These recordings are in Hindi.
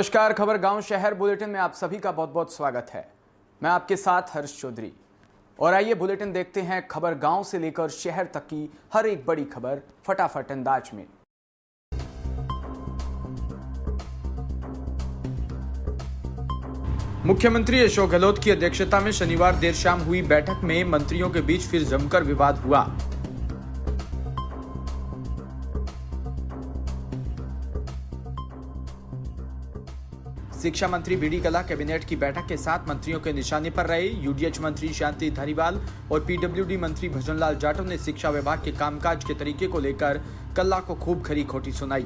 नमस्कार। खबर गांव शहर बुलेटिन में आप सभी का बहुत बहुत स्वागत है। मैं आपके साथ हर्ष चौधरी और आइए बुलेटिन देखते हैं खबर गांव से लेकर शहर तक की हर एक बड़ी खबर फटाफट अंदाज में। मुख्यमंत्री अशोक गहलोत की अध्यक्षता में शनिवार देर शाम हुई बैठक में मंत्रियों के बीच फिर जमकर विवाद हुआ। शिक्षा मंत्री बीडी कल्ला कैबिनेट की बैठक के साथ मंत्रियों के निशाने पर रहे। यूडीएच मंत्री शांति धारीवाल और पीडब्ल्यूडी मंत्री भजनलाल जाटव ने शिक्षा विभाग के कामकाज के तरीके को लेकर कल्ला को खूब खरी खोटी सुनाई।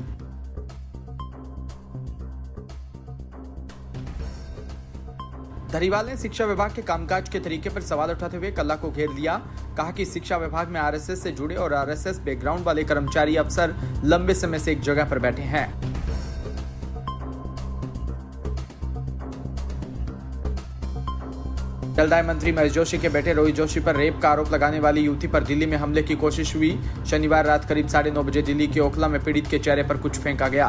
धारीवाल ने शिक्षा विभाग के कामकाज के तरीके पर सवाल उठाते हुए कल्ला को घेर लिया। कहा कि शिक्षा विभाग में आरएसएस से जुड़े और आरएसएस बैकग्राउंड वाले कर्मचारी अफसर लंबे समय से एक जगह पर बैठे हैं। जलदाय मंत्री महेश जोशी के बेटे रोहित जोशी पर रेप का आरोप लगाने वाली युवती पर दिल्ली में हमले की कोशिश हुई। शनिवार रात करीब 9:30 बजे दिल्ली के ओखला में पीड़ित के चेहरे पर कुछ फेंका गया।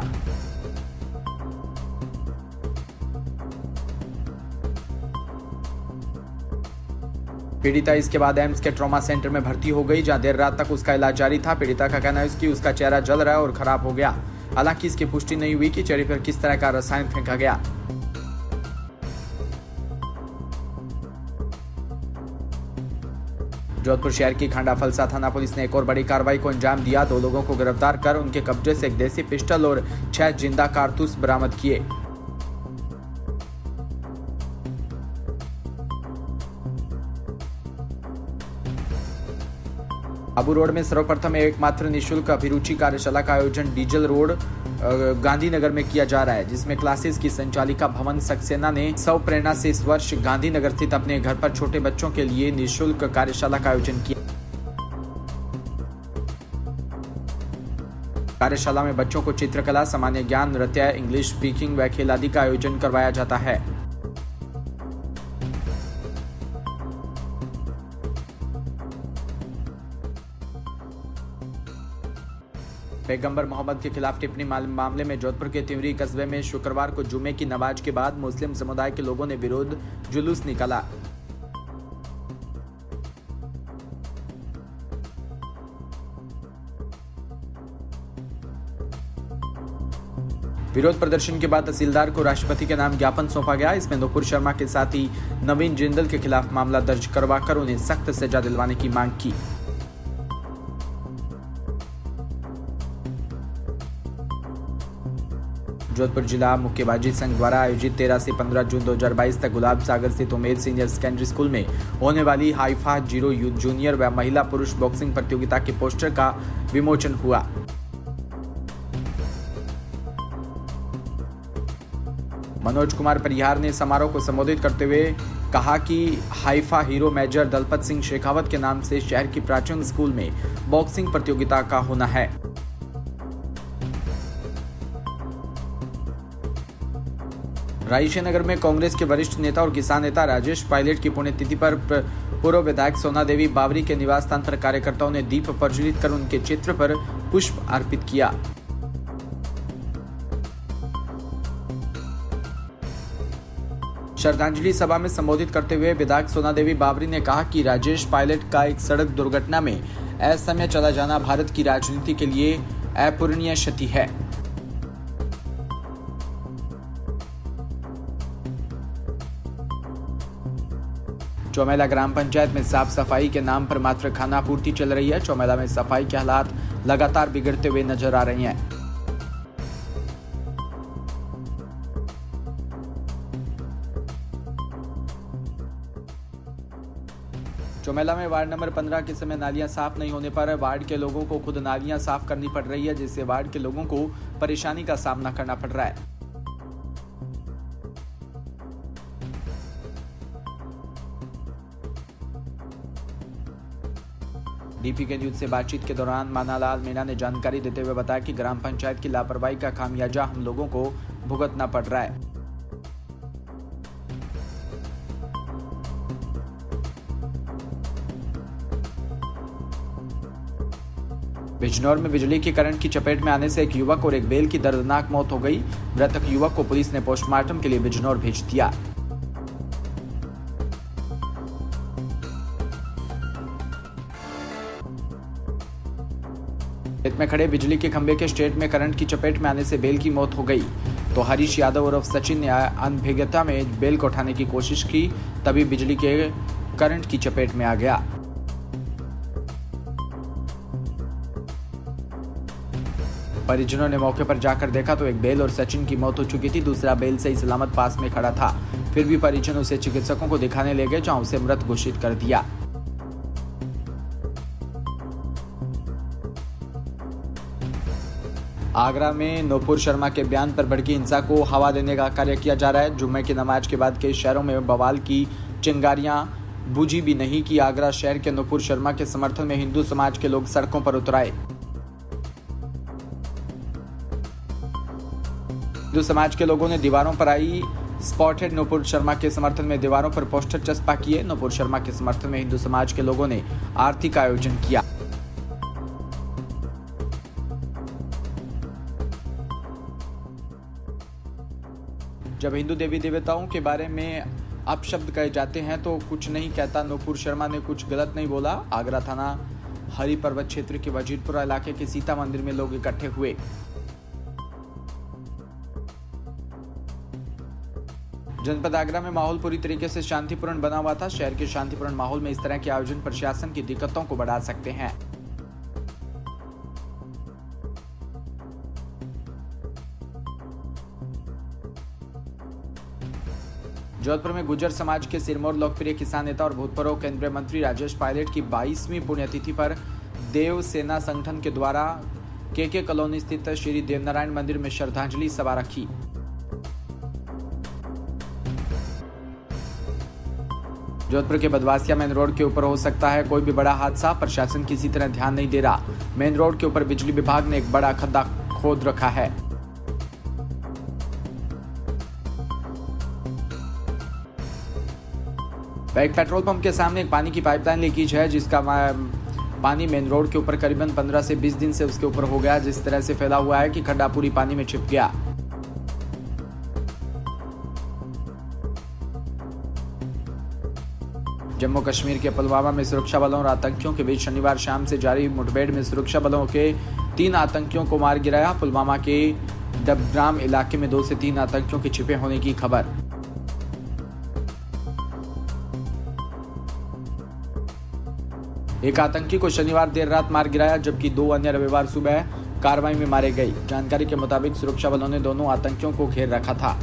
पीड़िता इसके बाद एम्स के ट्रॉमा सेंटर में भर्ती हो गई, जहां देर रात तक उसका इलाज जारी था। पीड़िता का कहना है कि उसका चेहरा जल रहा है और खराब हो गया। हालांकि इसकी पुष्टि नहीं हुई कि चेहरे पर किस तरह का रसायन फेंका गया। जोधपुर शहर की खांडा फलसा थाना पुलिस ने एक और बड़ी कार्रवाई को अंजाम दिया। 2 लोगों को गिरफ्तार कर उनके कब्जे से एक देसी पिस्टल और 6 जिंदा कारतूस बरामद किए। आबू रोड में सर्वप्रथम एकमात्र निःशुल्क अभिरुचि कार्यशाला का आयोजन डीजल रोड गांधीनगर में किया जा रहा है, जिसमें क्लासेस की संचालिका भवन सक्सेना ने स्व प्रेरणा से इस वर्ष गांधीनगर स्थित अपने घर पर छोटे बच्चों के लिए निःशुल्क कार्यशाला का आयोजन किया। कार्यशाला में बच्चों को चित्रकला, सामान्य ज्ञान, नृत्य, इंग्लिश स्पीकिंग व खेल आदि का आयोजन करवाया जाता है। पैगंबर मोहम्मद के खिलाफ टिप्पणी मामले में जोधपुर के तिवरी कस्बे में शुक्रवार को जुमे की नमाज के बाद मुस्लिम समुदाय के लोगों ने विरोध जुलूस निकाला। विरोध प्रदर्शन के बाद तहसीलदार को राष्ट्रपति के नाम ज्ञापन सौंपा गया। इसमें नुपुर शर्मा के साथ ही नवीन जिंदल के खिलाफ मामला दर्ज करवाकर उन्हें सख्त सजा दिलवाने की मांग की। जोधपुर जिला मुक्केबाजी संघ द्वारा आयोजित 13 से 15 जून 2022 तक गुलाब सागर स्थित उमेद सीनियर सेकेंडरी स्कूल में होने वाली हाइफा जीरो यूथ जूनियर व महिला पुरुष बॉक्सिंग प्रतियोगिता के पोस्टर का विमोचन हुआ। मनोज कुमार परिहार ने समारोह को संबोधित करते हुए कहा कि Haifa hero major Dalpat Singh Shekhawat के नाम से शहर की प्राचीन स्कूल में बॉक्सिंग प्रतियोगिता का होना है। रायशे नगर में कांग्रेस के वरिष्ठ नेता और किसान नेता राजेश पायलट की पुण्यतिथि पर पूर्व विधायक सोना देवी बावरी के निवास स्थान पर कार्यकर्ताओं ने दीप प्रज्वलित कर उनके चित्र पर पुष्प अर्पित किया। श्रद्धांजलि सभा में संबोधित करते हुए विधायक सोना देवी बावरी ने कहा कि राजेश पायलट का एक सड़क दुर्घटना में असमय चला जाना भारत की राजनीति के लिए अपूरणीय क्षति है। चौमेला ग्राम पंचायत में साफ सफाई के नाम पर मात्र खाना आपूर्ति चल रही है। चौमेला में सफाई के हालात लगातार बिगड़ते हुए नजर आ रही हैं। चौमेला में वार्ड नंबर 15 के समय नालियां साफ नहीं होने पर वार्ड के लोगों को खुद नालियां साफ करनी पड़ रही है, जिससे वार्ड के लोगों को परेशानी का सामना करना पड़ रहा है। डीपी के न्यूज से बातचीत के दौरान मानालाल मीणा ने जानकारी देते हुए बताया कि ग्राम पंचायत की लापरवाही का खामियाजा हम लोगों को भुगतना पड़ रहा है। बिजनौर में बिजली के करंट की चपेट में आने से एक युवक और एक बैल की दर्दनाक मौत हो गई। मृतक युवक को पुलिस ने पोस्टमार्टम के लिए बिजनौर भेज दिया। खेत में खड़े बिजली के खंभे के स्टेट में करंट की चपेट में आने से बैल की मौत हो गई। तो हरीश यादव उर्फ सचिन ने अनभिज्ञता में बैल को उठाने की कोशिश की, तभी बिजली के करंट की चपेट में आ गया। परिजनों ने मौके पर जाकर देखा तो एक बैल और सचिन की मौत हो चुकी थी। दूसरा बैल सही सलामत पास में खड़ा था। फिर भी परिजन उसे चिकित्सकों को दिखाने ले गए, जहां उसे मृत घोषित कर दिया। आगरा में नूपुर शर्मा के बयान पर भड़की हिंसा को हवा देने का कार्य किया जा रहा है। जुम्मे की नमाज के बाद कई शहरों में बवाल की चिंगारियां बुझी भी नहीं कि आगरा शहर के नूपुर शर्मा के समर्थन में हिंदू समाज के लोग सड़कों पर उतर आए। हिंदू समाज के लोगों ने दीवारों पर आई स्पॉटेड नूपुर शर्मा के समर्थन में दीवारों पर पोस्टर चस्पा किए। नूपुर शर्मा के समर्थन में हिंदू समाज के लोगों ने आरती का आयोजन किया। जब हिंदू देवी देवताओं के बारे में अपशब्द कहे जाते हैं तो कुछ नहीं कहता। नूपुर शर्मा ने कुछ गलत नहीं बोला। आगरा थाना हरि पर्वत क्षेत्र के वजीरपुरा इलाके के सीता मंदिर में लोग इकट्ठे हुए। जनपद आगरा में माहौल पूरी तरीके से शांतिपूर्ण बना हुआ था। शहर के शांतिपूर्ण माहौल में इस तरह के आयोजन प्रशासन की दिक्कतों को बढ़ा सकते हैं। जोधपुर में गुर्जर समाज के सिरमौर लोकप्रिय किसान नेता और भूतपूर्व केंद्रीय मंत्री राजेश पायलट की 22वीं पुण्यतिथि पर देव सेना संगठन के द्वारा केके कॉलोनी स्थित श्री देवनारायण मंदिर में श्रद्धांजलि सभा रखी। जोधपुर के बदवासिया मेन रोड के ऊपर हो सकता है कोई भी बड़ा हादसा। प्रशासन किसी तरह ध्यान नहीं दे रहा। मेन रोड के ऊपर बिजली विभाग ने एक बड़ा खड्डा खोद रखा है। एक पेट्रोल पंप के सामने एक पानी की पाइपलाइन लीकेज है, जिसका पानी मेन रोड के ऊपर करीबन 15 से 20 दिन से उसके ऊपर हो गया। जिस तरह से फैला हुआ है कि खड्डा पूरी पानी में छिप गया। जम्मू कश्मीर के पुलवामा में सुरक्षा बलों और आतंकियों के बीच शनिवार शाम से जारी मुठभेड़ में सुरक्षा बलों के 3 आतंकियों को मार गिराया। पुलवामा के डबग्राम इलाके में 2 से 3 आतंकियों के छिपे होने की खबर। एक आतंकी को शनिवार देर रात मार गिराया, जबकि 2 अन्य रविवार सुबह कार्रवाई में मारे गए। जानकारी के मुताबिक सुरक्षा बलों ने दोनों आतंकियों को घेर रखा था।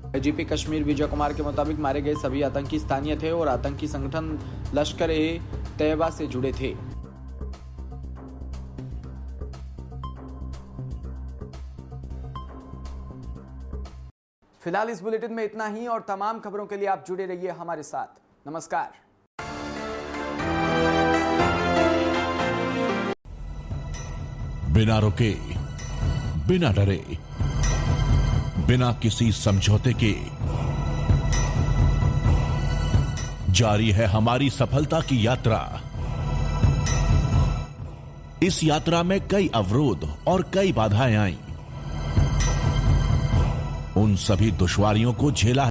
आईजीपी कश्मीर विजय कुमार के मुताबिक मारे गए सभी आतंकी स्थानीय थे और आतंकी संगठन लश्कर-ए-तैयबा से जुड़े थे। फिलहाल इस बुलेटिन में इतना ही और तमाम खबरों के लिए आप जुड़े रहिए हमारे साथ। नमस्कार। बिना रुके, बिना डरे, बिना किसी समझौते के जारी है हमारी सफलता की यात्रा। इस यात्रा में कई अवरोध और कई बाधाएं आईं। उन सभी दुश्वारियों को झेला